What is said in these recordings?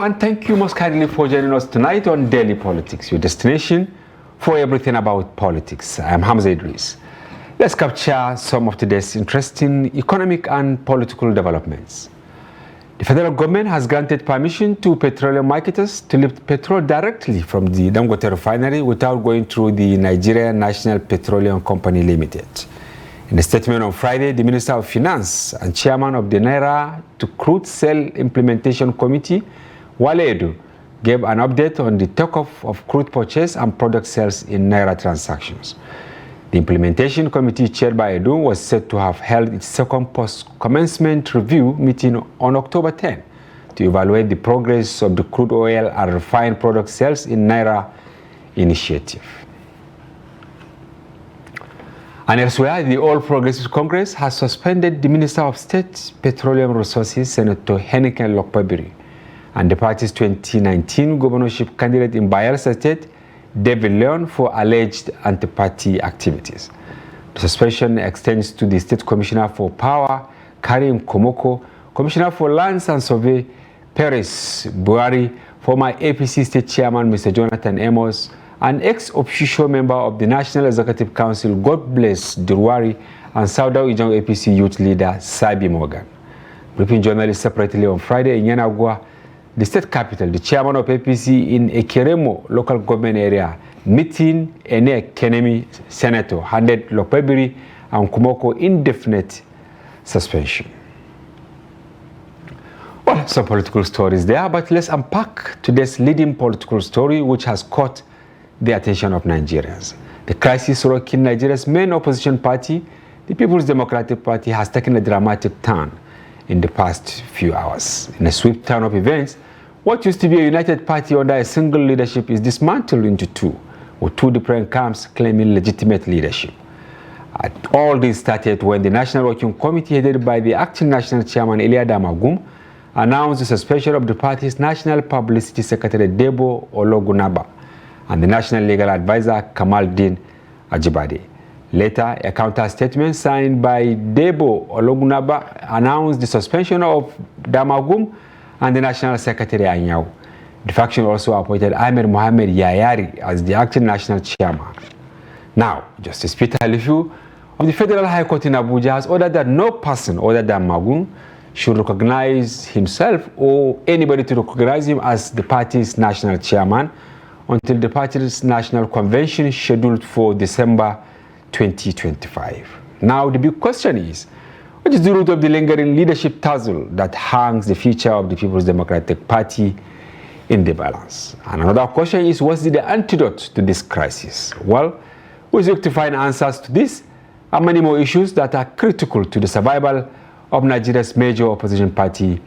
and thank you most kindly for joining us tonight on Daily Politics, your destination for everything about politics. I'm Hamza Idris. Let's capture some of today's interesting economic and political developments. The federal government has granted permission to petroleum marketers to lift petrol directly from the Dangote refinery without going through the Nigerian National Petroleum Company Limited. In a statement on Friday, the Minister of Finance and Chairman of the Naira to Crude Sale Implementation Committee, Wale Edu, gave an update on the takeoff of crude purchase and product sales in Naira transactions. The Implementation Committee, chaired by Edu, was said to have held its second post-commencement review meeting on October 10 to evaluate the progress of the crude oil and refined product sales in Naira initiative. And elsewhere, the All Progressive Congress has suspended the Minister of State Petroleum Resources, Senator Henneken Lokpabiri, and the party's 2019 governorship candidate in Bayelsa State, David Leon, for alleged anti-party activities. The suspension extends to the State Commissioner for Power, Karim Komoko, Commissioner for Lands and Survey, Paris Buhari, former APC State Chairman Mr. Jonathan Amos, an ex-official member of the National Executive Council, God Bless Durwari, and Saudau Ijong APC youth leader, Sabi Morgan. Briefing journalists separately on Friday in Yanagwa, the state capital, the chairman of APC in Ekeremo local government area, meeting Ene Kenemi Senator, handed Lokpabiri and Kumoko indefinite suspension. Well, some political stories there, but let's unpack today's leading political story, which has caught the attention of Nigerians. The crisis rocking Nigeria's main opposition party, the People's Democratic Party, has taken a dramatic turn in the past few hours. In a swift turn of events, what used to be a united party under a single leadership is dismantled into two, with two different camps claiming legitimate leadership. All this started when the National Working Committee, headed by the acting national chairman Elia Damagum, announced the suspension of the party's national publicity secretary Debo Ologunaba and the national legal advisor Kamaldeen Ajibade. Later, a counter statement signed by Debo Ologunaba announced the suspension of Damagum and the national secretary Anyao. The faction also appointed Ahmed Mohamed Yayari as the acting national chairman. Now, Justice Peter Alifu of the Federal High Court in Abuja has ordered that no person other than Magun should recognize himself or anybody to recognize him as the party's national chairman until the party's national convention scheduled for December 2025. Now, the big question is, what is the root of the lingering leadership tussle that hangs the future of the People's Democratic Party in the balance? And another question is, what's the antidote to this crisis? Well, we seek to find answers to this and many more issues that are critical to the survival of Nigeria's major opposition party,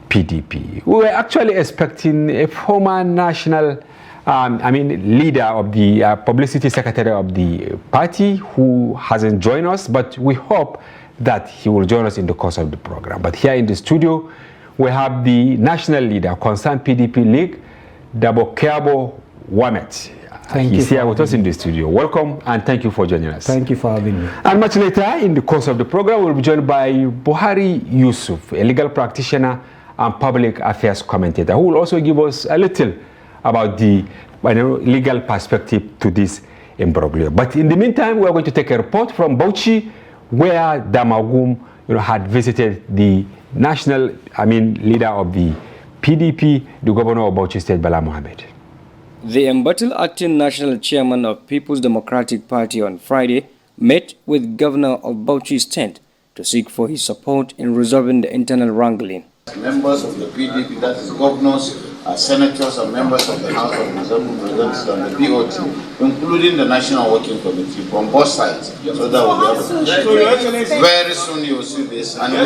PDP. We were actually expecting a former national leader of the publicity secretary of the party who hasn't joined us, but we hope that he will join us in the course of the program. But here in the studio, we have the national leader, concerned PDP League, Daboikiabo Warmate. He's here with us in the studio. Welcome and thank you for joining us. Thank you for having me. And much later in the course of the program, we'll be joined by Buhari Yusuf, a legal practitioner and public affairs commentator, who will also give us a little about the legal perspective to this imbroglio. But in the meantime, we are going to take a report from Bauchi, where Damagum had visited the national leader of the PDP, the governor of Bauchi State, Bala Mohammed. The embattled acting national chairman of People's Democratic Party on Friday met with governor of Bauchi State to seek for his support in resolving the internal wrangling. Members of the PDP, that is governors, senators and members of the House of Representatives and the BOT, including the National Working Committee from both sides, so that we'll be able to. Very soon you will see this. And you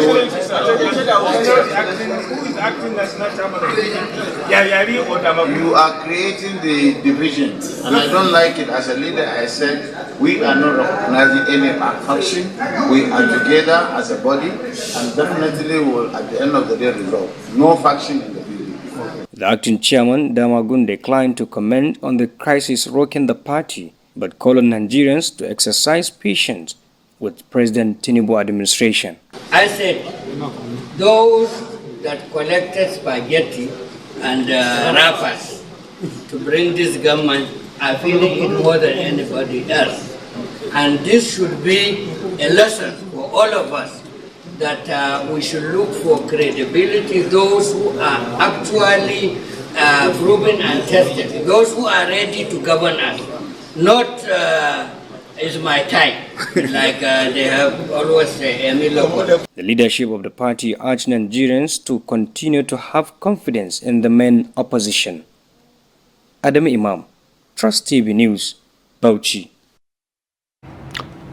are creating the division, and I don't like it. As a leader, I said we are not recognizing any faction. We are together as a body, and definitely will, at the end of the day, resolve. No faction in the PDP. The acting chairman, Damagun, declined to comment on the crisis rocking the party, but called on Nigerians to exercise patience with President Tinubu administration. I said, those that collected spaghetti and rappers to bring this government are feeling it more than anybody else. And this should be a lesson for all of us that we should look for credibility, those who are actually proven and tested, those who are ready to govern us, not is my type, like they have always said. The leadership of the party urged Nigerians to continue to have confidence in the main opposition. Adam Imam, Trust TV News, Bauchi.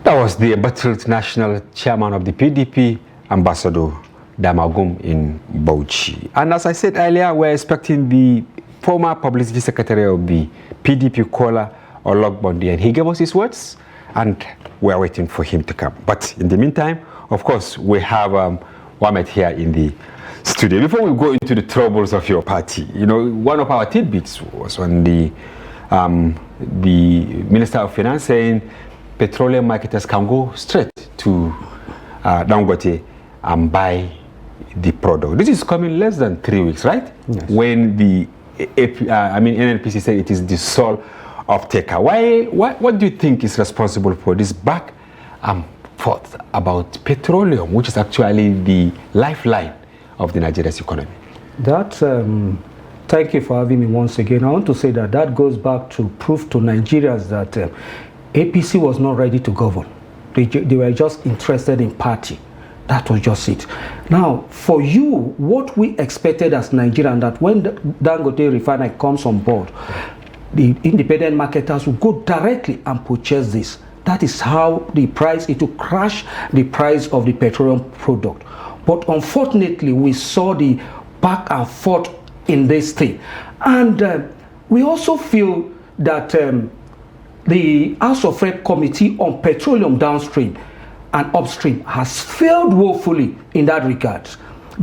That was the embattled national chairman of the PDP, Ambassador Damagum in Bauchi. And as I said earlier, we're expecting the former publicity secretary of the PDP, Kola Ologbondi, and he gave us his words, and we're waiting for him to come. But in the meantime, of course, we have Warmate here in the studio. Before we go into the troubles of your party, you know, one of our tidbits was on the Minister of Finance saying petroleum marketers can go straight to Dangote and buy the product. This is coming less than 3 weeks, right? Yes. When the NNPC said it is the sole off-taker. What do you think is responsible for this back and forth about petroleum, which is actually the lifeline of the Nigeria's economy? That, thank you for having me once again. I want to say that that goes back to prove to Nigerians that APC was not ready to govern. They were just interested in party. That was just it. Now, for you, what we expected as Nigerians, that when the Dangote refinery comes on board, the independent marketers will go directly and purchase this. That is how the price, it will crash the price of the petroleum product. But unfortunately, we saw the back and forth in this thing. And we also feel that the House of Rep Committee on Petroleum Downstream and Upstream has failed woefully in that regard,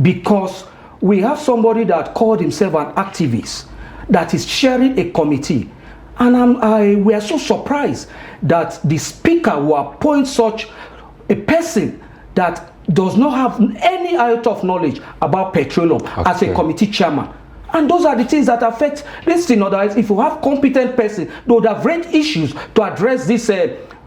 because we have somebody that called himself an activist that is chairing a committee, and we are so surprised that the speaker will appoint such a person that does not have any iota of knowledge about petroleum as a committee chairman. And those are the things that affect this thing. Otherwise, if you have competent person, they would have raised issues to address this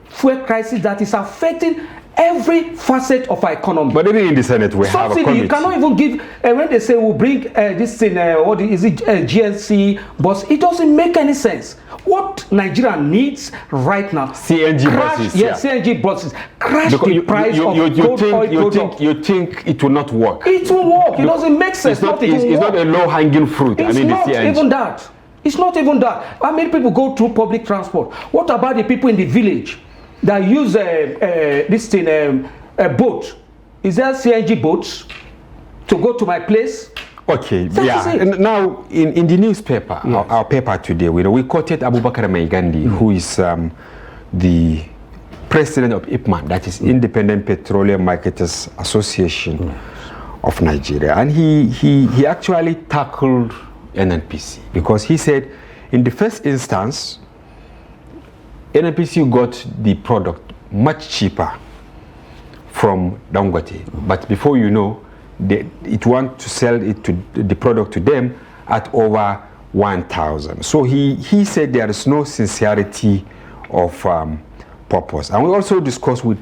fuel crisis that is affecting every facet of our economy. But even in the Senate, we have a committee. You cannot even give, when they say we'll bring this thing, what is it, GNC, but it doesn't make any sense. What Nigeria needs right now, CNG buses. Yes, yeah. CNG buses. Crash the price of gold oil product. You think it will not work? It will work. It doesn't make sense. It's not a low-hanging fruit. It's not even that. It's not even that. How many people go through public transport? What about the people in the village that use this thing, a boat? Is there CNG boats to go to my place? Okay, yeah. And now, in the newspaper, yes, our paper today, we quoted Abubakar Maigandi, who is the president of IPMAN, that is Independent Petroleum Marketers Association of Nigeria. And he actually tackled NNPC, because he said, in the first instance, NNPC got the product much cheaper from Dangote, but before you know, it want to sell it to the product to them at over 1,000. So he said there is no sincerity of purpose. And we also discussed with,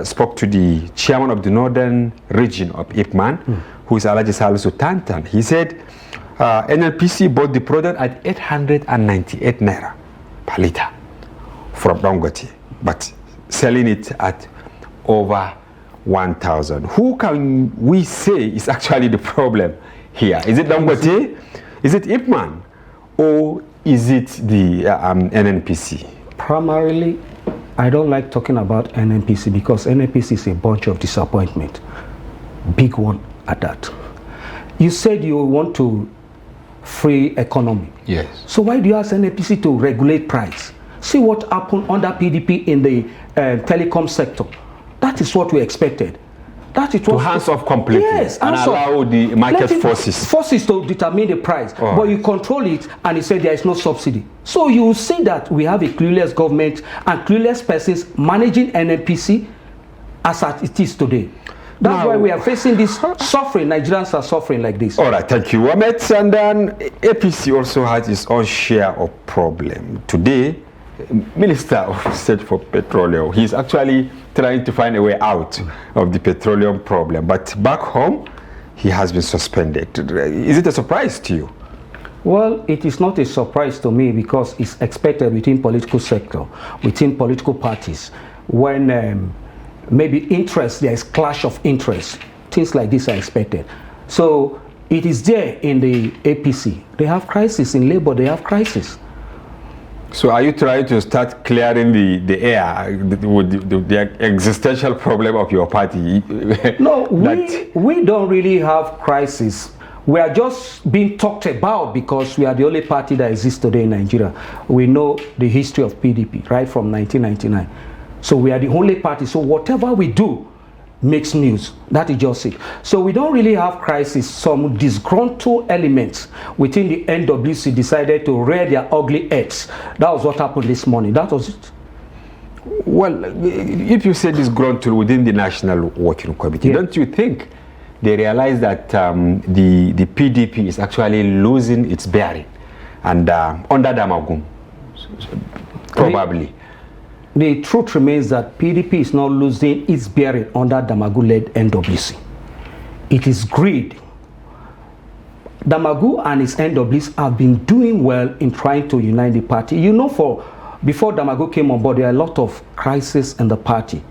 spoke to the chairman of the northern region of IPMAN, who is Alhaji Salisu Tantan. He said NLPC bought the product at 898 naira per liter from Dangote, but selling it at over 1,000. Who can we say is actually the problem here? Is it Dangote? Is it IPMAN? Or is it the NNPC? Primarily, I don't like talking about NNPC because NNPC is a bunch of disappointment. Big one at that. You said you want to free economy. Yes. So why do you ask NNPC to regulate price? See what happened under PDP in the telecom sector. That is what we expected. That it was to hands off completely, yes, and allow the market forces to determine the price. But you control it, and you say there is no subsidy. So you will see that we have a clueless government and clueless persons managing NNPC as it is today. That's why we are facing this suffering. Nigerians are suffering like this. All right, thank you, Warmate. And then APC also has its own share of problem. Today, Minister of State for Petroleum, he's actually trying to find a way out of the petroleum problem. But back home, he has been suspended. Is it a surprise to you? Well, it is not a surprise to me because it's expected within political sector, within political parties, when maybe there is clash of interest. Things like this are expected. So it is there in the APC. They have crisis. In Labour, they have crisis. So are you trying to start clearing the air with the existential problem of your party? No, we don't really have crisis. We are just being talked about because we are the only party that exists today in Nigeria. We know the history of PDP, right from 1999. So we are the only party. So whatever we do makes news. That is just it. So we don't really have crisis. Some disgruntled elements within the NWC decided to rear their ugly heads. That was what happened this morning. That was it. Well, if you say disgruntled within the National Working Committee, don't you think they realize that the PDP is actually losing its bearing? And under Damagum, probably. The truth remains that PDP is not losing its bearing under Damagu-led NWC. It is greed. Damagu and his NWC have been doing well in trying to unite the party. You know, before Damagu came on board, there are a lot of crises in the party.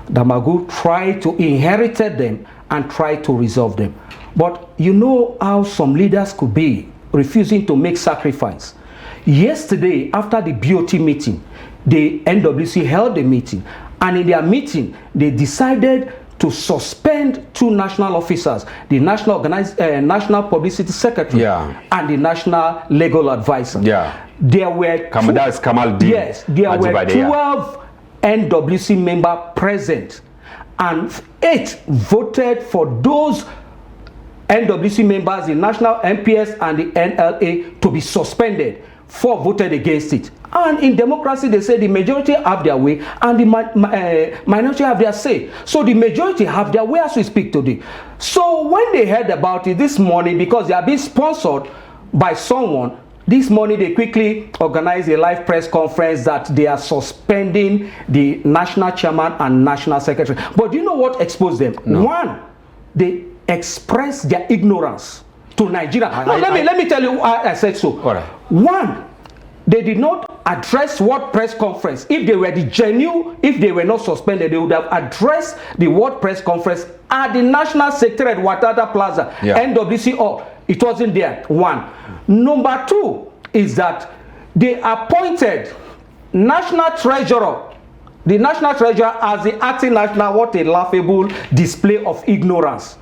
Damagu tried to inherit them and try to resolve them. But you know how some leaders could be, refusing to make sacrifice. Yesterday, after the BOT meeting, the NWC held a meeting, and in their meeting, they decided to suspend two national officers, the National Publicity Secretary and the National Legal Advisor. There were Yes, there were 12 NWC members present, and 8 voted for those NWC members, the National MPS and the NLA, to be suspended. 4 voted against it. And in democracy, they say the majority have their way and the minority have their say. So the majority have their way as we speak today. So when they heard about it this morning, because they are being sponsored by someone, this morning they quickly organized a live press conference that they are suspending the national chairman and national secretary. But do you know what exposed them? No. One, they expressed their ignorance to Nigeria. Let me tell you why I said so. All right. One, they did not address what press conference. If they were the genuine, if they were not suspended, they would have addressed the World Press Conference at the National Secretariat, Watada Plaza, NWC. Oh, it wasn't there. One. Number 2 is that they appointed National Treasurer, the National Treasurer as the acting national. What a laughable display of ignorance.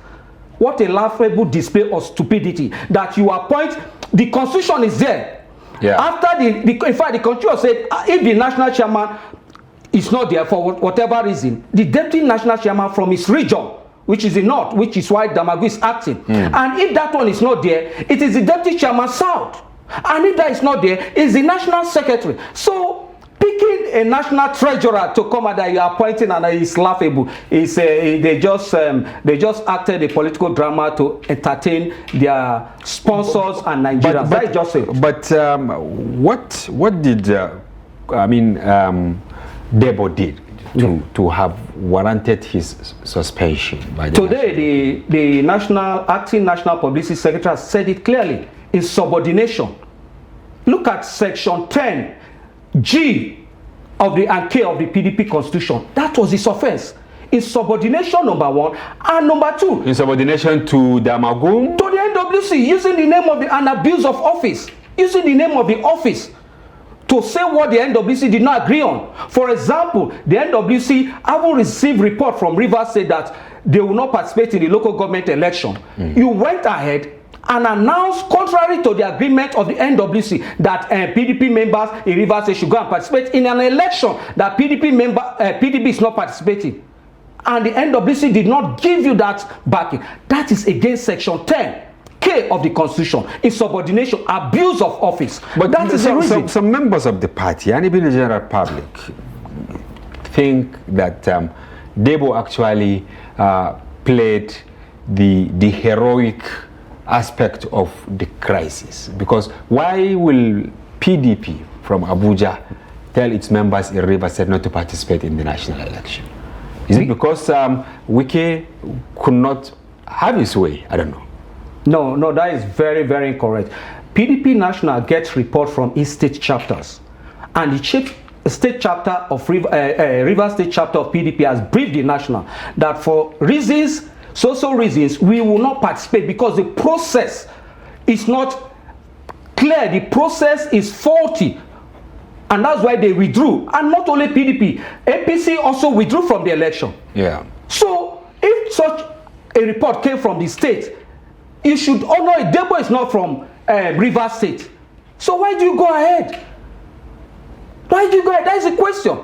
What a laughable display of stupidity that you appoint. The constitution is there. After in fact, the constitution said if the national chairman is not there for whatever reason, the deputy national chairman from his region, which is the north, which is why Damagu is acting. And if that one is not there, it is the deputy chairman south. And if that is not there, it's the national secretary. So picking a national treasurer to come and that you are appointing and it's laughable. It's they just acted a political drama to entertain their sponsors and Nigerians. That's just it. But what did Debo did to have warranted his suspension by the today? The acting national publicity secretary has said it clearly. It's subordination. Look at section 10. G of the and K of the PDP constitution. That was his offense. Insubordination, number 1, and number 2. Insubordination to Damagum? To the NWC, using the name of an abuse of office, using the name of the office to say what the NWC did not agree on. For example, the NWC haven't received report from Rivers State that they will not participate in the local government election. You went ahead and announced, contrary to the agreement of the NWC, that PDP members in Rivers State should go and participate in an election that PDP is not participating. And the NWC did not give you that backing. That is against section 10K of the Constitution. Insubordination, abuse of office. But that is the reason. Some members of the party, and even the general public, think that Debo actually played the heroic aspect of the crisis? Because why will PDP from Abuja tell its members in Rivers State not to participate in the national election? Is it because Wike could not have his way? I don't know. No, that is very, very incorrect. PDP National gets report from its state chapters, and the state chapter of Rivers State chapter of PDP has briefed the National that for reasons, social reasons, we will not participate because the process is not clear. The process is faulty, and that's why they withdrew. And not only PDP, APC also withdrew from the election. Yeah. So if such a report came from the state, you should honor it. Debo is not from Rivers State. So why do you go ahead? Why do you go ahead? That is the question.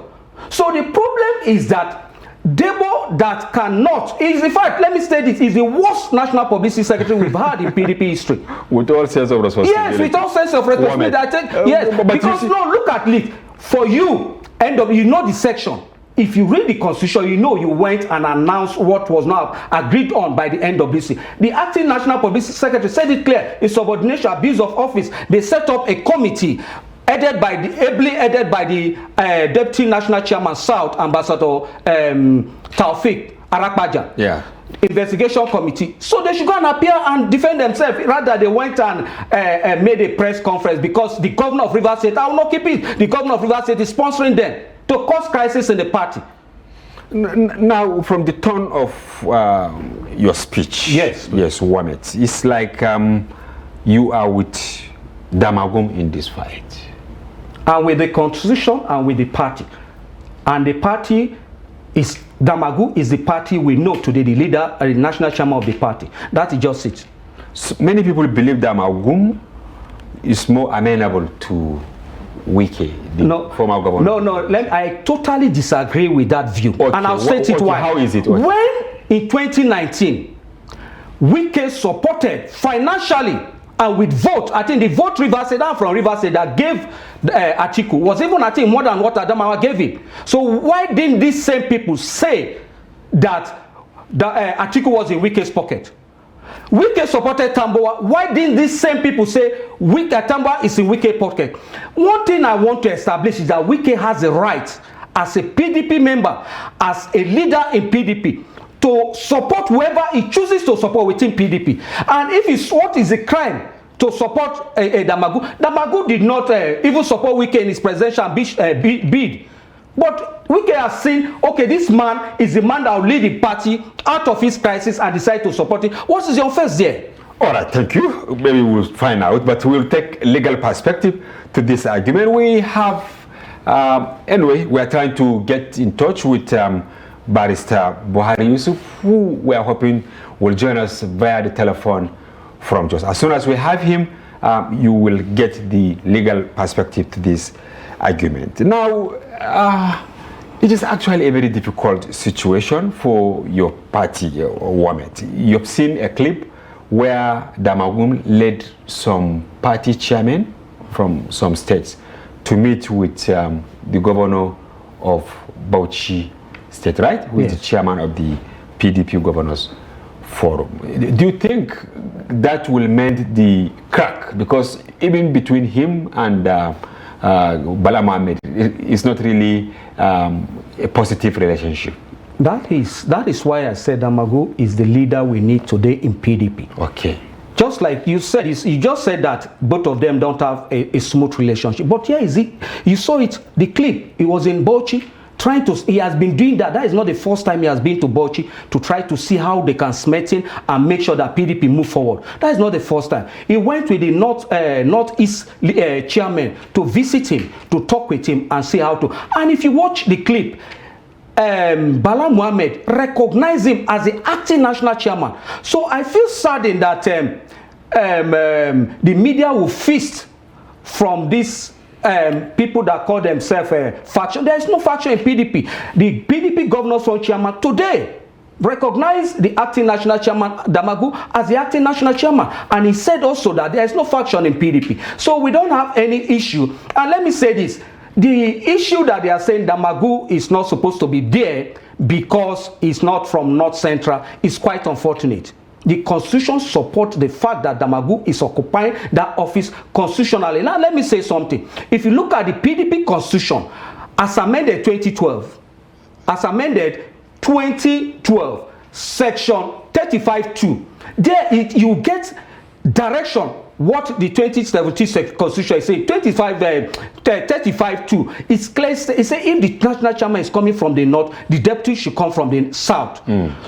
So the problem is that Debo that cannot, is in fact, let me state this, is the worst national publicity secretary we've had in PDP history. With all sense of responsibility. Yes, with all sense of responsibility. I think, yes, because no, look at it. For you, you know the section. If you read the constitution, you know you went and announced what was now agreed on by the NWC. The acting national publicity secretary said it clear. In subordination, abuse of office, they set up a committee ably headed by the deputy national chairman South, Ambassador Taufik Arakbaja. Yeah. Investigation committee. So they should go and appear and defend themselves. Rather, they went and made a press conference because the governor of Rivers State, I will not keep it, the governor of Rivers State is sponsoring them to cause crisis in the party. Now, from the tone of your speech, yes, Warmate, it's like you are with Damagum in this fight. And with the constitution and with the party. And the party is, Damagu is the party we know today, the leader and the national chairman of the party. That is just it. So many people believe Damagum is more amenable to Wike, the former governor. No, I totally disagree with that view. Okay. And I'll state it why. How is it? When in 2019, Wike supported financially and with vote, I think the vote Rivers State from Rivers State that gave Atiku was even, I think, more than what Adamawa gave him. So why didn't these same people say that Atiku was in Wike's pocket? Wike supported Tamboa. Why didn't these same people say Tamboa is in Wike's pocket? One thing I want to establish is that Wike has a right as a PDP member, as a leader in PDP, to support whoever he chooses to support within PDP. And if it's what is a crime to support Damagu, Damagu did not even support Wike in his presidential bid. But Wike has seen, okay, this man is the man that will lead the party out of his crisis and decide to support it. What is your offense there? All right, thank you. Maybe we'll find out, but we'll take legal perspective to this argument. We have, anyway, we are trying to get in touch with Barrister Buhari Yusuf, who we are hoping will join us via the telephone from Jos. As soon as we have him, you will get the legal perspective to this argument. Now, it is actually a very difficult situation for your party, Warmate. You've seen a clip where Damagum led some party chairmen from some states to meet with the governor of Bauchi State, right? Who is the chairman of the PDP Governors Forum. Do you think that will mend the crack? Because even between him and Bala Mohammed, it's not really a positive relationship. That is why I said Damagu is the leader we need today in PDP. Okay. Just like you said, you just said that both of them don't have a smooth relationship. But here is it. You saw it, the clip. He was in Bauchi. He has been doing that. That is not the first time he has been to Bauchi to try to see how they can smelt in and make sure that PDP move forward. That is not the first time. He went with the Northeast chairman to visit him, to talk with him and see how to. And if you watch the clip, Bala Mohammed recognized him as the acting national chairman. So I feel saddened that the media will feast from this people that call themselves faction. There is no faction in PDP. The PDP Governors Forum chairman today recognized the acting national chairman Damagu as the acting national chairman, and he said also that there is no faction in PDP. So we don't have any issue. And let me say this: the issue that they are saying Damagu is not supposed to be there because he's not from North Central is quite unfortunate. The Constitution supports the fact that Damagu is occupying that office constitutionally. Now, let me say something. If you look at the PDP Constitution, as amended 2012, Section 35(2), there you get direction what the 2017 Constitution is saying. 35(2), it's clear. It's saying if the national chairman is coming from the north, the deputy should come from the south.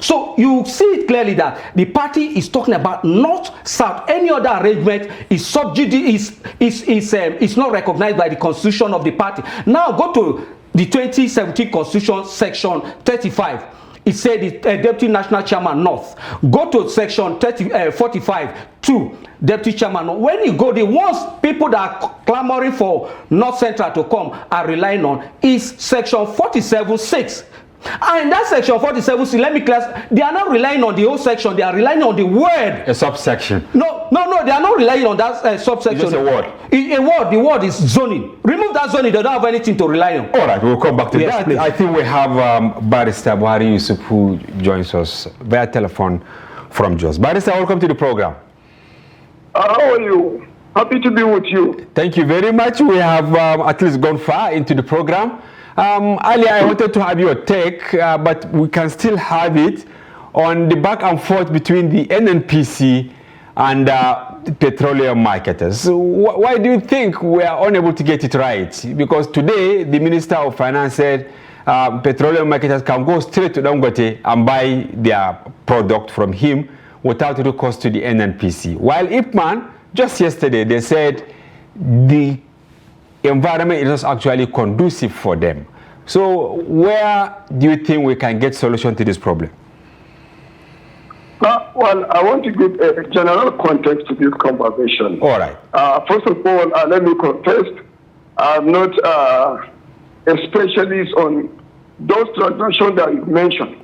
So you see it clearly that the party is talking about north south. Any other arrangement is is not recognized by the constitution of the party. Now go to the 2017 Constitution, Section 35. It said the deputy national chairman north. Go to section 45(2), deputy chairman. When you go, the ones people that are clamoring for North Central to come are relying on is section 47(6). And in that section 47(6), let me class. They are not relying on the whole section. They are relying on the word. A subsection. No. They are not relying on that subsection. It's just a word. A word. The word is zoning. Remove that zoning. They don't have anything to rely on. All right, we'll come back to that. Please. I think we have Barrister Buhari Yusuf who joins us via telephone from Jos. Barrister, welcome to the program. How are you? Happy to be with you. Thank you very much. We have at least gone far into the program. Earlier, I wanted to have your take, but we can still have it on the back and forth between the NNPC and petroleum marketers. Why do you think we are unable to get it right? Because today, the Minister of Finance said petroleum marketers can go straight to Dangote and buy their product from him without recourse to the NNPC. While IPMAN, just yesterday, they said the environment is not actually conducive for them. So where do you think we can get solution to this problem? Well, I want to give a general context to this conversation. All right. First of all, let me confess, I'm not a specialist on those transactions that you mentioned,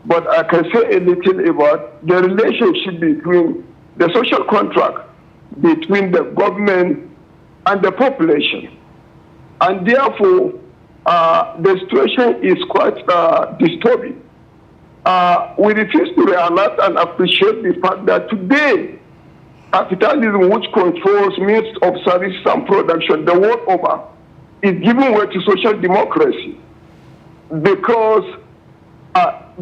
but I can say a little about the relationship between the social contract between the government and the population. And therefore, the situation is quite disturbing. We refuse to realize and appreciate the fact that today, capitalism, which controls means of service and production the world over, is giving way to social democracy. Because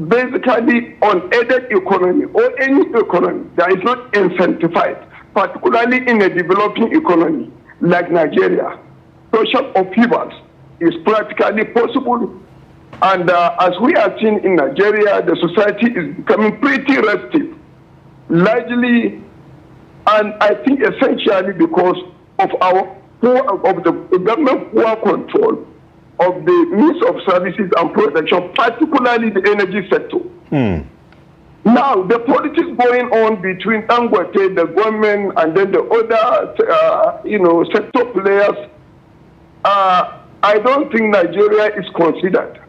basically, unaided economy or any economy that is not incentivized, particularly in a developing economy like Nigeria, social upheavals is practically possible. And as we are seeing in Nigeria, the society is becoming pretty restive, largely, and I think essentially because of the government poor control of the means of services and production, particularly the energy sector. Now, the politics going on between Dangote, the government, and then the other, sector players, I don't think Nigeria is considered.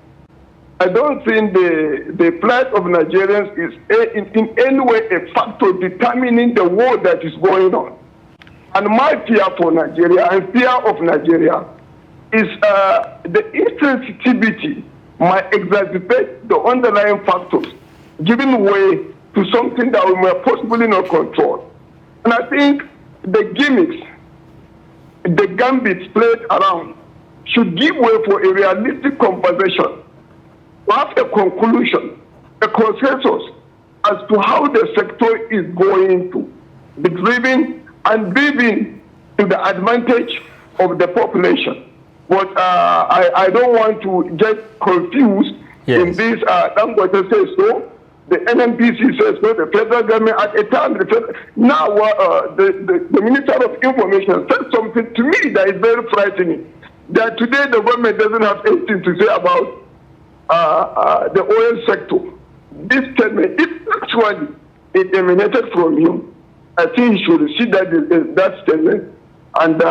I don't think the plight of Nigerians is in any way a factor determining the war that is going on. And my fear for Nigeria and fear of Nigeria is the insensitivity might exacerbate the underlying factors, giving way to something that we may possibly not control. And I think the gimmicks, the gambits played around should give way for a realistic conversation, to have a conclusion, a consensus as to how the sector is going to be driven and driven to the advantage of the population. But I don't want to get confused in this. Dangote says so, the NNPC says so, the federal government at a time. Now the Minister of Information said something to me that is very frightening. That today the government doesn't have anything to say about the oil sector. This statement, if actually it emanated from him, I think he should receive that statement and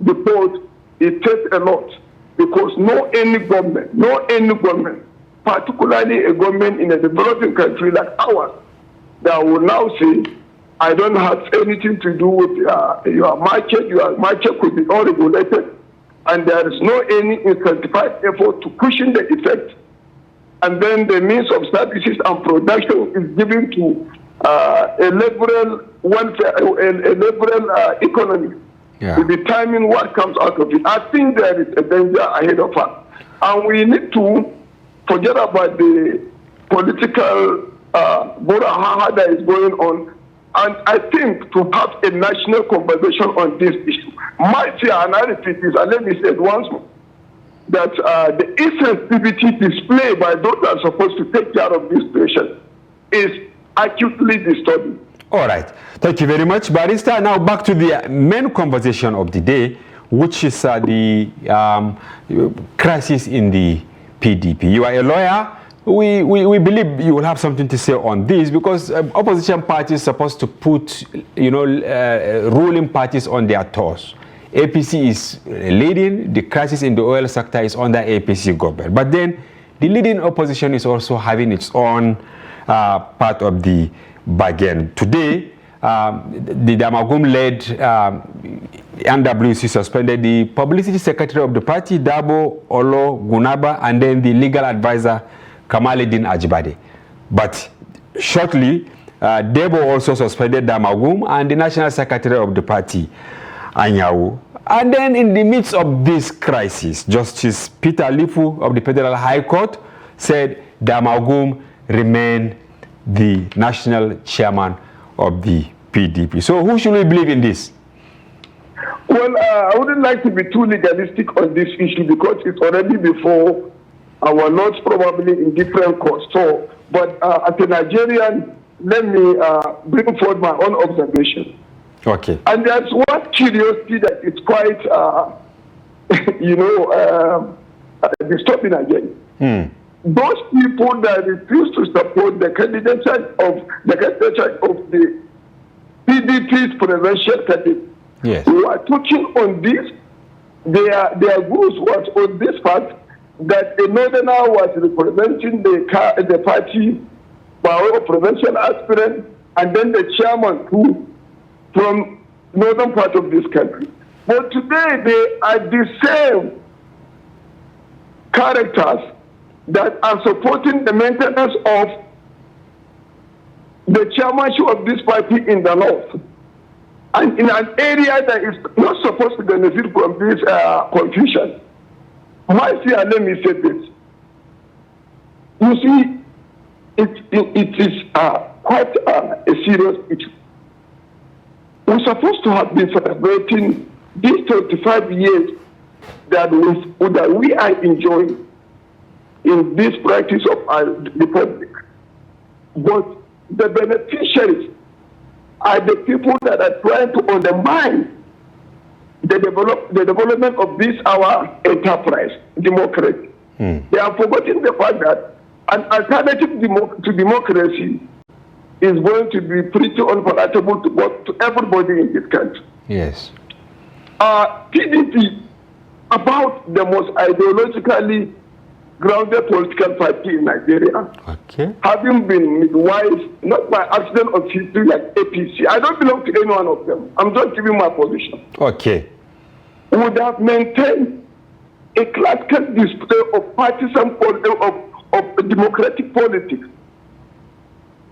report. It takes a lot because no any government, particularly a government in a developing country like ours, that will now say, I don't have anything to do with your market could be all regulated, and there is no any incentivized effort to cushion the effect and then the means of services and production is given to a liberal welfare, a liberal economy. Yeah. We'll be timing what comes out of it. I think there is a danger ahead of us. And we need to forget about the political brouhaha that is going on. And I think to have a national conversation on this issue. My fear, and I repeat this, and let me say it once more, that the insensitivity displayed by those that are supposed to take care of this situation is acutely disturbing. All right. Thank you very much, Barrister. Now back to the main conversation of the day, which is the crisis in the PDP. You are a lawyer. We believe you will have something to say on this, because opposition parties are supposed to put, ruling parties on their toes. APC is leading. The crisis in the oil sector is under APC government. But then the leading opposition is also having its own part of the bargain. Today, the Damagum-led NWC suspended the publicity secretary of the party, Dabo Olo Gunaba, and then the legal advisor, Kamaluddin Ajibade. But shortly, Dabo also suspended Damagum and the national secretary of the party, Anyawu. And then in the midst of this crisis, Justice Peter Lifu of the Federal High Court said Damagum remain the national chairman of the PDP. So who should we believe in this? Well, I wouldn't like to be too legalistic on this issue because it's already before our lords, probably in different courts. So, but as a Nigerian, let me bring forward my own observation. Okay. And there's one curiosity that is quite, disturbing again. Those people that refuse to support the candidature of the PDP's presidential candidate, yes, who are talking on this, their views was on this fact that a northerner was representing the party by way of presidential aspirant, and then the chairman too from northern part of this country. But today they are the same characters that are supporting the maintenance of the chairmanship of this party in the north, and in an area that is not supposed to benefit from this confusion. My fear, let me say this. You see, it is quite a serious issue. We're supposed to have been celebrating these 25 years that we are enjoying in this practice of our republic. But the beneficiaries are the people that are trying to undermine the development of this our enterprise, democracy. They are forgetting the fact that an alternative to democracy is going to be pretty unpalatable to everybody in this country. Yes. PDP, about the most ideologically grounded political party in Nigeria, Okay. having been midwives, not by accident of history like APC. I don't belong to any one of them. I'm just giving my position. Okay. Would have maintained a classical display of partisan of democratic politics.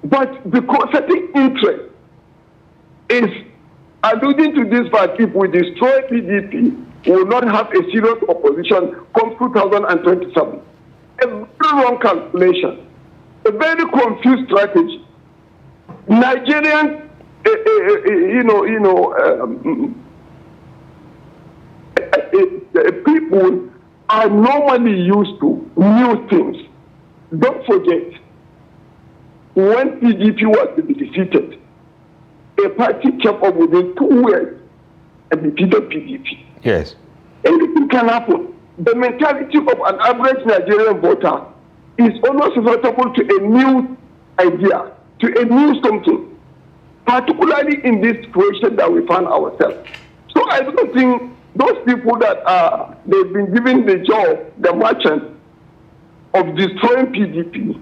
But because certain interest is alluding to this fact, if we destroy PDP, we will not have a serious opposition come 2027. A very wrong calculation, a very confused strategy. Nigerian, people are normally used to new things. Don't forget, when PDP was to be defeated, a party came up within 2 years and defeated PDP. Yes. Anything can happen. The mentality of an average Nigerian voter is almost susceptible to a new idea, to a new something, particularly in this situation that we find ourselves. So I don't think those people that they've been given the job, the merchant of destroying PDP,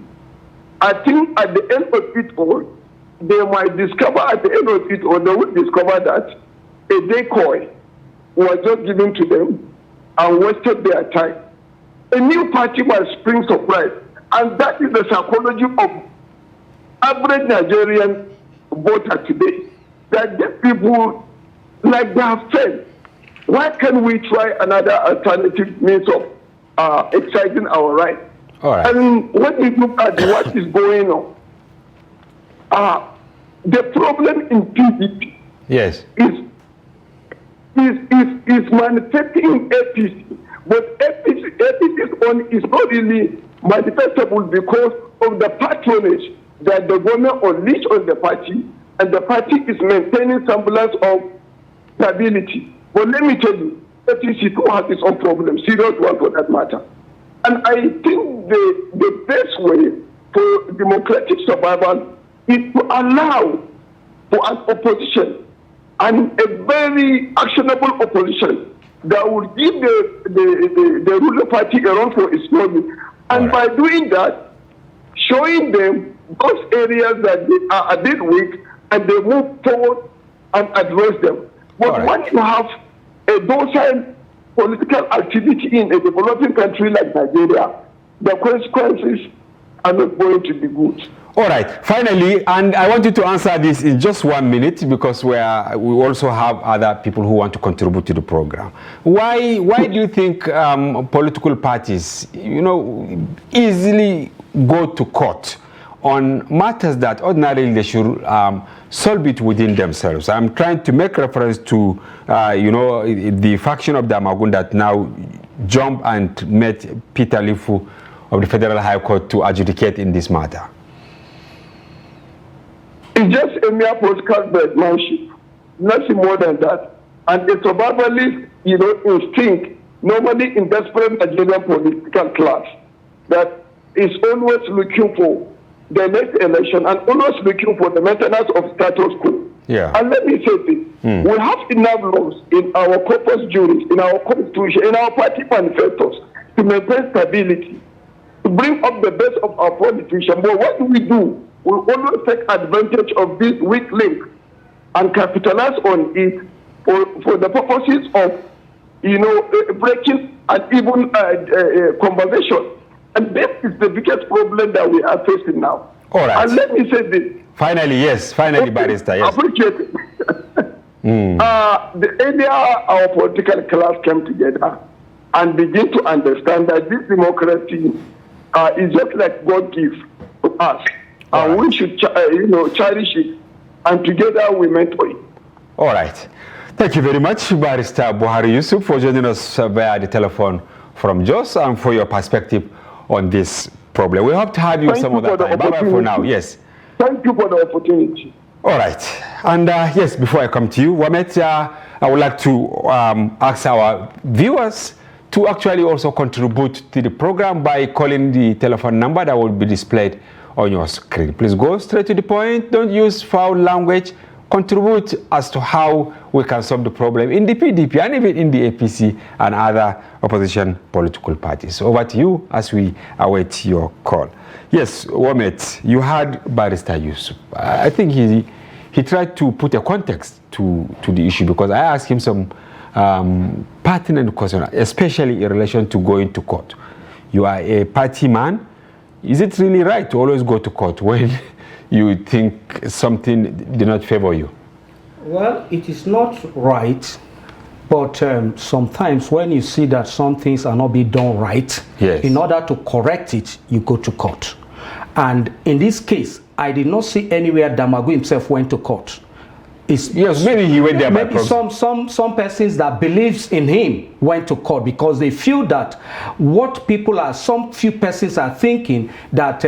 I think at the end of it all, they might discover at the end of it all, they will discover that a decoy was just given to them and wasted their time. A new party might spring surprise And that is the psychology of average Nigerian voter today. That these people, like they have failed. Why can't we try another alternative means of exercising our right? All right. And when we look at what is going on, the problem in PDP Yes. is manifesting in APC, but APC's own is not really manifestable because of the patronage that the government unleashed on the party, and the party is maintaining semblance of stability. But let me tell you, APC too has its own problem, serious one for that matter. And I think the best way for democratic survival is to allow for an opposition, and a very actionable opposition that would give the ruling party a run for its money. And by doing that, showing them those areas that they are a bit weak, and they move forward and address them. But when you have a docile political activity in a developing country like Nigeria, the consequences are not going to be good. All right. Finally, and I want you to answer this in just 1 minute because we also have other people who want to contribute to the program. Why do you think political parties, easily go to court on matters that ordinarily they should solve it within themselves? I'm trying to make reference to, the faction of the Amagun that now jumped and met Peter Lifu of the Federal High Court to adjudicate in this matter. It's just a mere political bedmanship, nothing more than that. And a survivalist, instinct, normally in desperate Nigerian political class, that is always looking for the next election and always looking for the maintenance of status quo. Yeah. And let me say this, we have enough laws in our corpus juris, in our constitution, in our party manifestos to maintain stability, to bring up the best of our politicians. But what do? We always take advantage of this weak link and capitalize on it for the purposes of, breaking an even conversation. And this is the biggest problem that we are facing now. All right. And let me say this. Finally, Barrister, yes. Appreciate it. The area our political class came together and begin to understand that this democracy is just like God gives to us. And we should, cherish it, and together we mentor it. All right. Thank you very much, Barrister Buhari Yusuf, for joining us via the telephone from Jos and for your perspective on this problem. We hope to have you some other time. Bye-bye for now. Yes. Thank you for the opportunity. All right. And yes, before I come to you, Warmate, I would like to ask our viewers to actually also contribute to the program by calling the telephone number that will be displayed on your screen. Please go straight to the point. Don't use foul language. Contribute as to how we can solve the problem in the PDP and even in the APC and other opposition political parties. Over to you as we await your call. Yes, Warmate, you had Barrister Yusuf. I think he tried to put a context to the issue because I asked him some pertinent questions, especially in relation to going to court. You are a party man. Is it really right to always go to court when you think something did not favor you? Well, it is not right, but sometimes when you see that some things are not being done right, yes, in order to correct it, you go to court. And in this case, I did not see anywhere Damagu himself went to court. Yes, maybe he went there. Maybe some persons that believes in him went to court because they feel that some few persons are thinking that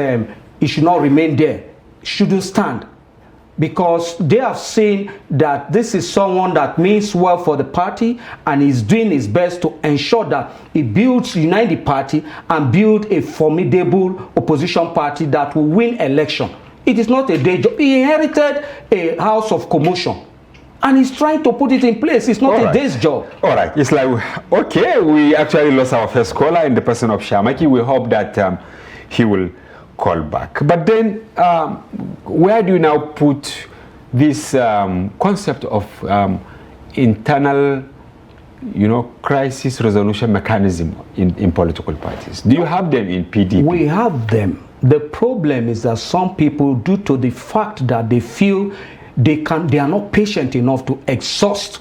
he should not remain there, shouldn't stand, because they have seen that this is someone that means well for the party and is doing his best to ensure that he unite the party and build a formidable opposition party that will win election. It is not a day job. He inherited a house of commotion and he's trying to put it in place. It's not a day's job. All right. It's like, okay, we actually lost our first caller in the person of Shamaki. We hope that he will call back. But then where do you now put this concept of internal crisis resolution mechanism in political parties? Do you have them in PDP? We have them. The problem is that some people, due to the fact that they feel they are not patient enough to exhaust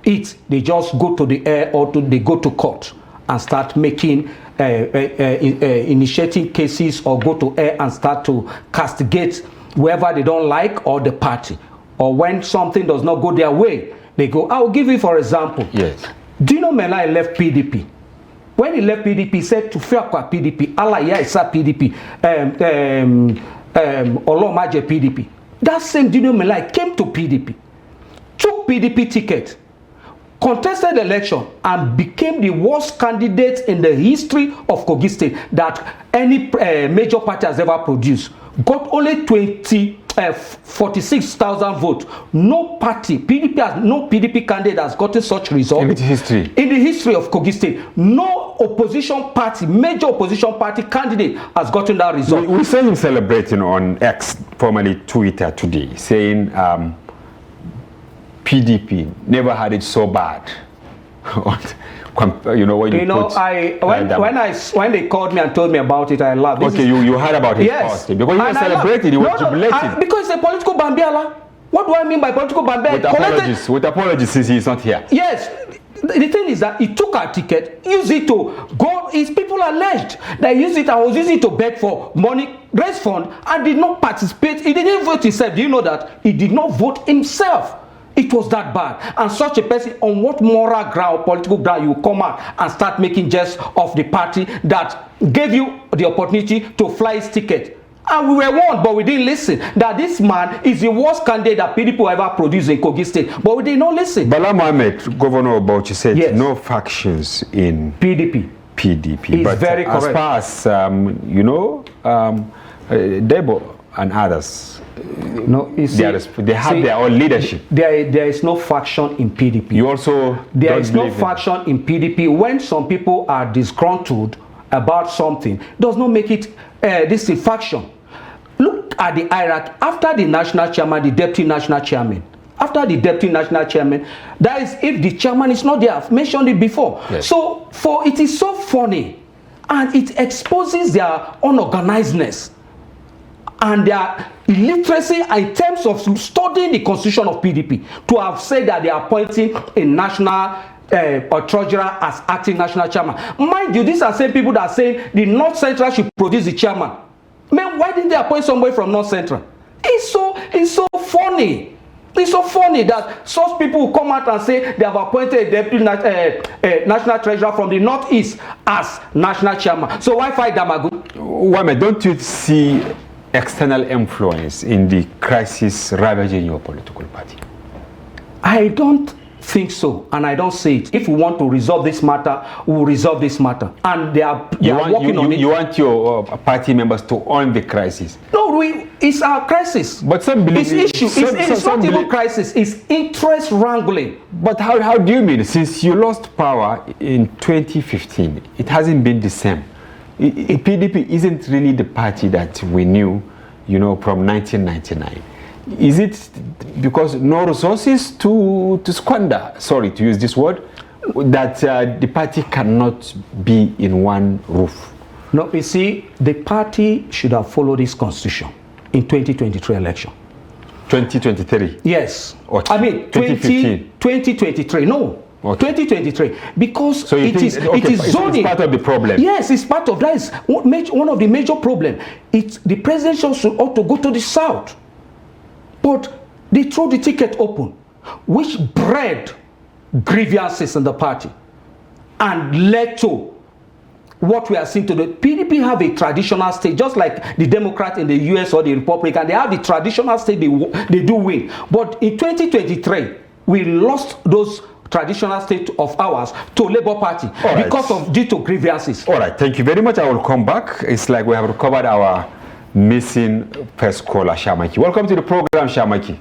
it, they just go to the air or they go to court and start making initiating cases, or go to air and start to castigate whoever they don't like, or the party. Or when something does not go their way, they go. I'll give you for example. Yes. Do you know Melai left PDP? When he left PDP, he said to Fiakwa PDP, Alaya Isa PDP, Olomaje PDP. That same Dino Melai came to PDP, took PDP ticket, contested the election, and became the worst candidate in the history of Kogi State that any major party has ever produced. Got only 46,000 votes. No party, PDP has no PDP candidate has gotten such result in the history. In the history of Kogi State, no opposition party, major opposition party candidate has gotten that result. We saw him celebrating on X, formerly Twitter, today, saying PDP never had it so bad. When they called me and told me about it, I laughed. Okay, you heard about it first, because you were celebrating, you were jubilating. Because it's a political bambiala. What do I mean by political bambiala? With apologies, since he's not here. Yes. The thing is that he took our ticket, used it to go. His people alleged that he used it and was using it to beg for money, raise fund, and did not participate. He didn't vote himself. Do you know that? He did not vote himself. It was that bad. And such a person, on what moral ground, political ground, you come out and start making jest of the party that gave you the opportunity to fly his ticket? And we were warned, but we didn't listen, that this man is the worst candidate that PDP ever produced in Kogi State. But we did not listen. Bala Mohammed, Governor of Bauchi, said yes, no factions in PDP. PDP. But very correct. As far as, Debo and others, no, you see, they have their own leadership. There is no faction in PDP. You also there is no faction in PDP. When some people are disgruntled about something, does not make it this a faction. Look at the hierarchy. After the national chairman, the deputy national chairman. After the deputy national chairman, that is if the chairman is not there. I've mentioned it before. Yes. So it is so funny, and it exposes their unorganizedness and their illiteracy in terms of studying the constitution of PDP, to have said that they are appointing a national or treasurer as acting national chairman. Mind you, these are same people that are saying the North Central should produce the chairman. Man, why didn't they appoint somebody from North Central? It's so funny. It's so funny that such people will come out and say they have appointed a deputy national treasurer from the Northeast as national chairman. So why fight Damagu? Wame, don't you see external influence in the crisis ravaging your political party? I don't think so, and I don't see it. If we want to resolve this matter, we will resolve this matter, and they are working on it. You want your party members to own the crisis? No, it's our crisis. But some believe it's issue. It's not even crisis. It's interest wrangling. But how do you mean? Since you lost power in 2015, it hasn't been the same. PDP isn't really the party that we knew, from 1999. Is it because no resources to squander, sorry to use this word, that the party cannot be in one roof? No, you see, the party should have followed this constitution in 2023 election. 2023? Yes. Or I mean, 2023. No. Okay. 2023, because so it is zoning. It's part of the problem. Yes, it's part of that. Is one of the major problems. The presidential ought to go to the south, but they throw the ticket open, which bred grievances in the party and led to what we are seeing today. PDP have a traditional state, just like the Democrat in the US or the Republican. They have the traditional state. They do win, but in 2023, we lost those traditional state of ours to Labour Party due to grievances. All right, thank you very much. I will come back. It's like we have recovered our missing first caller, Shamaki. Welcome to the program, Shamaki.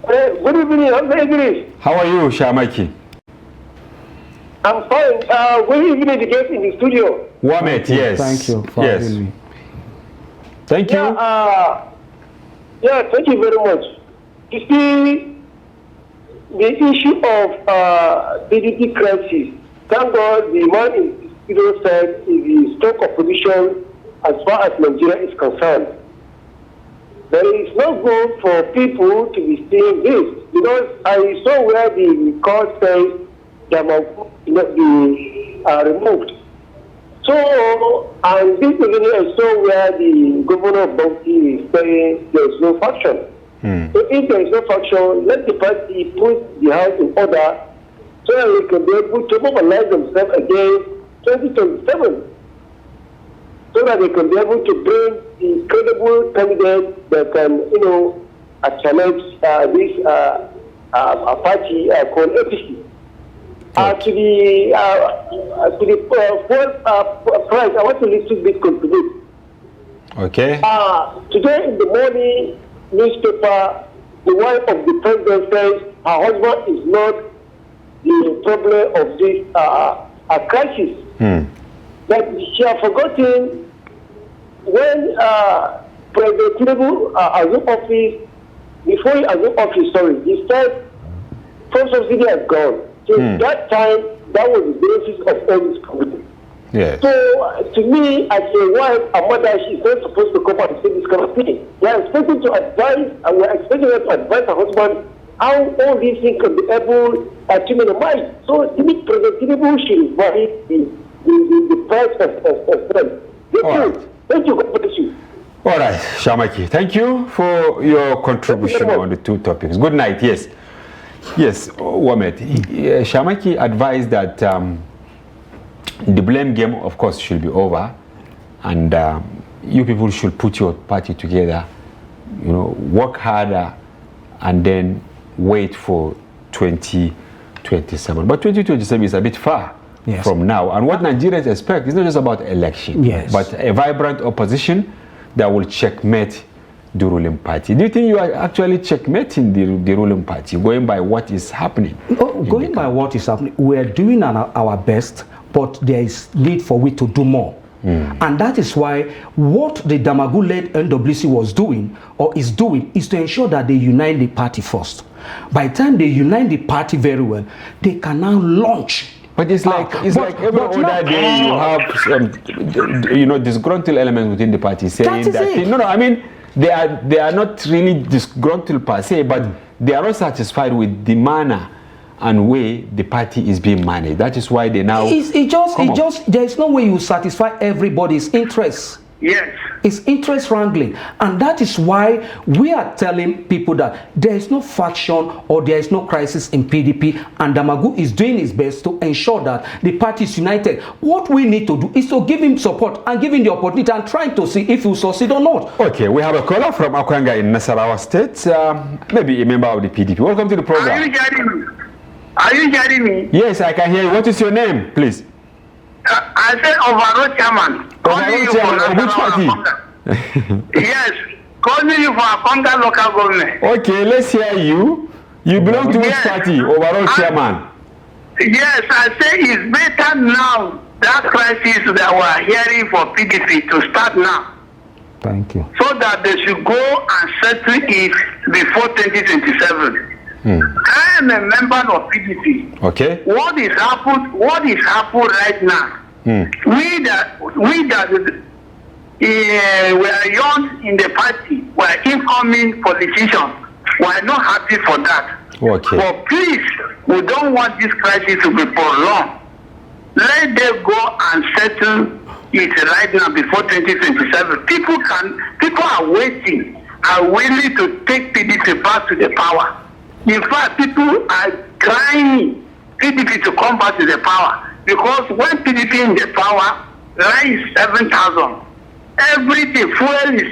Good evening, I'm Idris. How are you, Shamaki? I'm fine. Good evening, the guest in the studio. Warmate, yes. Thank you for having me. Thank you. Yeah, thank you very much. You see, the issue of PDP crisis, thank God the man in studio said is the strong opposition as far as Nigeria is concerned. But it's not good for people to be saying this, because I saw where the court says that must be removed. So, and this beginning I saw where the governor of Bauchi is saying there is no faction. So if there is no faction, let the party put the house in order so that they can be able to mobilize themselves against 2027. So that they can be able to bring the credible candidates that can, challenge this party called APC. To the fuel price, I want to little bit contribute. Okay. Today in the morning newspaper, the wife of the president says her husband is not the problem of this crisis. But she has forgotten when President Tinubu assumed office, before he assumed office, he said fuel subsidy has gone. Since that time, that was the basis of all this problem. Yes. So, to me, as a wife, a mother, she's not supposed to come out and say this kind of thing. We are expecting to advise, and we are expecting her to advise her husband how all these things can be able to minimize. So, to me, President Tinubu should revise the price of bread. Thank you. God bless you. All right, Shamaki, thank you for your contribution on the two topics. Good night. Yes. Yes, Warmate. Shamaki advised that the blame game, of course, should be over, and you people should put your party together, work harder, and then wait for 2027. But 2027 is a bit far from now, and what Nigerians expect is not just about election, but a vibrant opposition that will checkmate the ruling party. Do you think you are actually checkmating the ruling party, going by what is happening? Going by what is happening, we are doing our best, but there is need for we to do more. And that is why what the Damagu-led NWC was doing, or is doing, is to ensure that they unite the party first. By the time they unite the party very well, they can now launch. But it's like every other day you have disgruntled elements within the party saying that they are not really disgruntled per se, but they are not satisfied with the manner and way the party is being managed. That is why they now there is no way you satisfy everybody's interests. Yes. It's interest wrangling. And that is why we are telling people that there is no faction or there is no crisis in PDP, and Damagu is doing his best to ensure that the party is united. What we need to do is to give him support and give him the opportunity and trying to see if he will succeed or not. Okay, we have a caller from Akwanga in Nasarawa State, maybe a member of the PDP. Welcome to the program. Are you hearing me? Yes, I can hear you. What is your name, please? I said overall chairman. Overall chairman of which party? Yes, calling you for Akwanga local government. Okay, let's hear you. You belong to which party, overall chairman? Yes, I say it's better now, that crisis that we're hearing for PDP, to start now. Thank you. So that they should go and settle it before 2027. I am a member of PDP. Okay. What is happening right now? We that we are young in the party, we are incoming politicians. We are not happy for that. Okay. But please, we don't want this crisis to be prolonged. Let them go and settle it right now before 2027. People are waiting, are willing to take PDP back to the power. In fact, people are crying PDP to come back to the power, because when PDP in the power, rice is 7,000. Everything, fuel is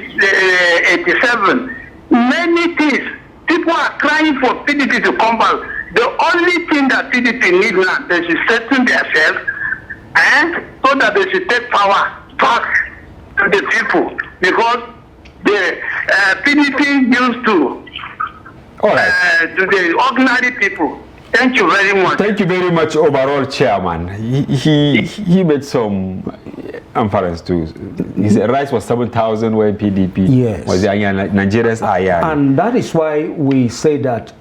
87. Many things. People are crying for PDP to come back. The only thing that PDP needs now, they should settle themselves, and so that they should take power back to the people, because the PDP used to. All right. To the ordinary people. Thank you very much. Thank you very much, overall chairman. He made some inference too. He said rice was 7,000 when PDP was young, Nigerians are young. And that is why we say that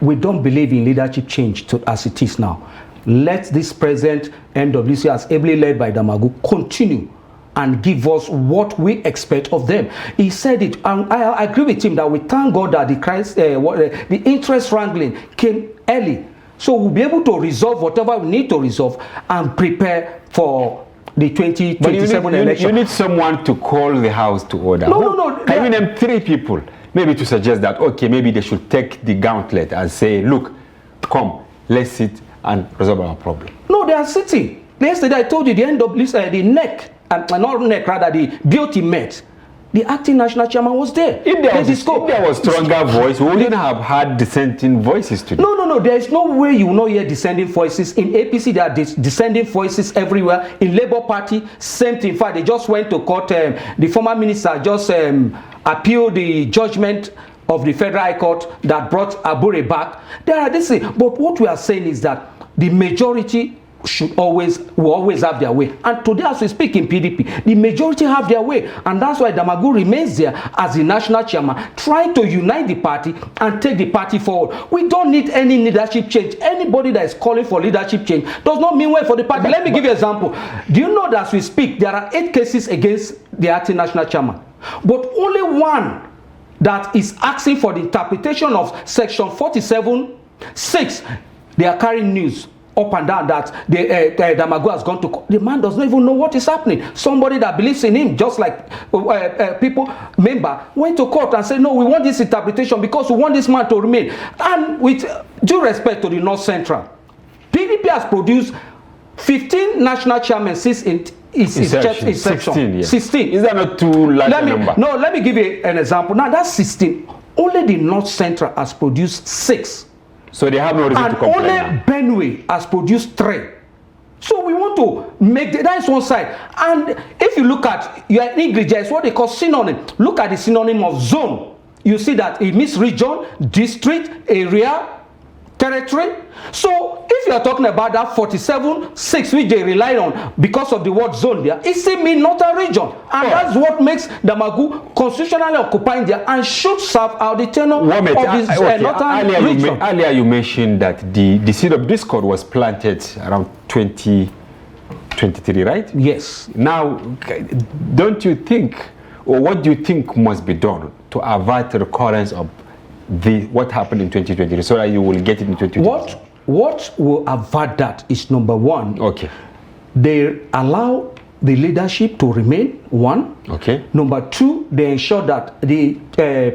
we don't believe in leadership change as it is now. Let this present NWC, as ably led by Damagu, continue and give us what we expect of them. He said it, and I agree with him that we thank God that the interest wrangling came early. So we'll be able to resolve whatever we need to resolve and prepare for the 2027 election. You need someone to call the House to order. No. Can you name 3 people, maybe to suggest that, okay, maybe they should take the gauntlet and say, look, come, let's sit and resolve our problem? No, they are sitting. Yesterday I told you the NWC, the NEC, not NEC, rather the BOT met. The acting national chairman was there. If there was stronger voice, we wouldn't have had dissenting voices today. No. There is no way you will not hear dissenting voices. In APC, there are dissenting voices everywhere. In Labour Party, same thing. In fact, they just went to court. The former minister just appealed the judgment of the Federal High Court that brought Abure back. There are this thing. But what we are saying is that the majority will always have their way. And today, as we speak in PDP, the majority have their way. And that's why Damagu remains there as the national chairman, trying to unite the party and take the party forward. We don't need any leadership change. Anybody that is calling for leadership change does not mean well for the party. Let me give you an example. Do you know that as we speak, there are 8 cases against the acting national chairman, but only one that is asking for the interpretation of section 47(6). They are carrying news up and down that Damagu has gone to court. The man does not even know what is happening. Somebody that believes in him, just like member, went to court and said, no, we want this interpretation because we want this man to remain. And with due respect to the North Central, PDP has produced 15 national chairmen since its inception. 16, yes. 16. Is that not too large a number? No, let me give you an example. Now, that's 16. Only the North Central has produced 6. So they have no reason to complain. And only Benue has produced 3. So we want to make that is one side. And if you look at your English, it's what they call synonym. Look at the synonym of zone. You see that it means region, district, area, territory. So if you are talking about that 47(6) which they rely on because of the word zone there, it still means northern region. And that's what makes Damagu constitutionally occupying there and should serve out the tenure of this northern region. Earlier you mentioned that the seed of discord was planted around 2023, right? Yes. Now, don't you think, or what do you think must be done to avert the recurrence of what happened in 2023 so that you will get it in 2023? What will avert that is, number one, okay, they allow the leadership to remain, one. Okay. Number two, they ensure that the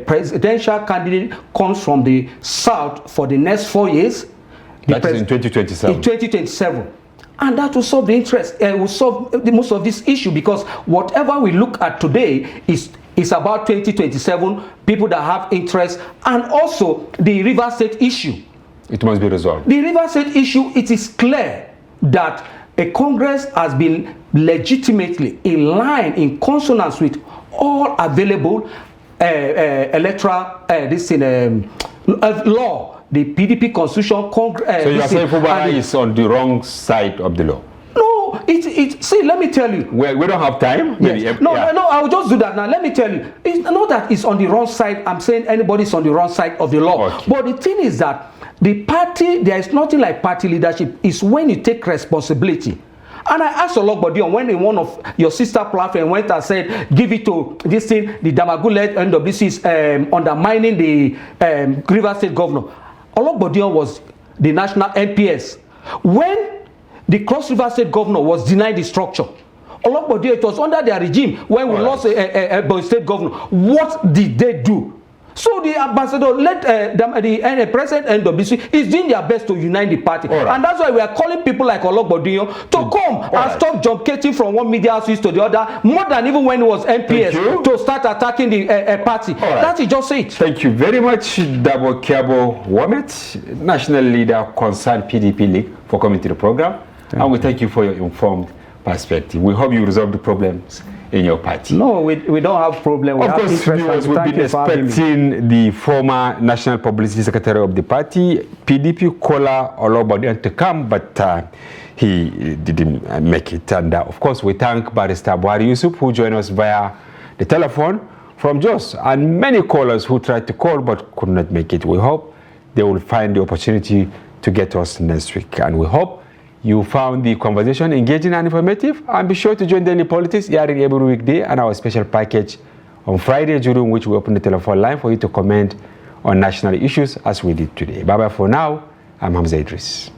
presidential candidate comes from the south for the next 4 years. That is in 2027. In 2027. And that will solve the interest, will solve most of this issue, because whatever we look at today is about 2027, people that have interest, and also the River State issue. It must be resolved. The River State issue, it is clear that a Congress has been legitimately in line, in consonance with all available electoral law. The PDP constitution. So you are saying Fubara is on the wrong side of the law? No, see, let me tell you. Well, we don't have time. Yes. No, I'll just do that now. Let me tell you. It's not that it's on the wrong side. I'm saying anybody's on the wrong side of the law. Okay. But the thing is that the party, there is nothing like party leadership. It's when you take responsibility. And I asked Ologbodion when in one of your sister platform went and said, give it to this thing, the Damagu-led NWC is undermining the River State governor. Ologbodion was the national NPS. When the Cross River State governor was denied the structure, Ologbodion, it was under their regime when we lost a state governor. What did they do? So the ambassador, the president NWC is doing their best to unite the party. And that's why we are calling people like Ologbodion to come and stop jumping from one media house to the other, more than even when it was NPS, to start attacking the party. That is just it. Thank you very much, Daboikiabo Warmate, national leader concerned PDP League, for coming to the program. And we thank you for your informed perspective. We hope you resolve the problems in your party. No, we don't have problem. Of course, viewers will be expecting the former National Publicity Secretary of the party, PDP, Kola Ologbodion, to come, but he didn't make it. And of course, we thank Barrister Buhari Yusuf, who joined us via the telephone from Jos, and many callers who tried to call but could not make it. We hope they will find the opportunity to get to us next week. And we hope you found the conversation engaging and informative. And be sure to join Daily Politics airing every weekday and our special package on Friday, during which we open the telephone line for you to comment on national issues as we did today. Bye-bye for now. I'm Hamza Idris.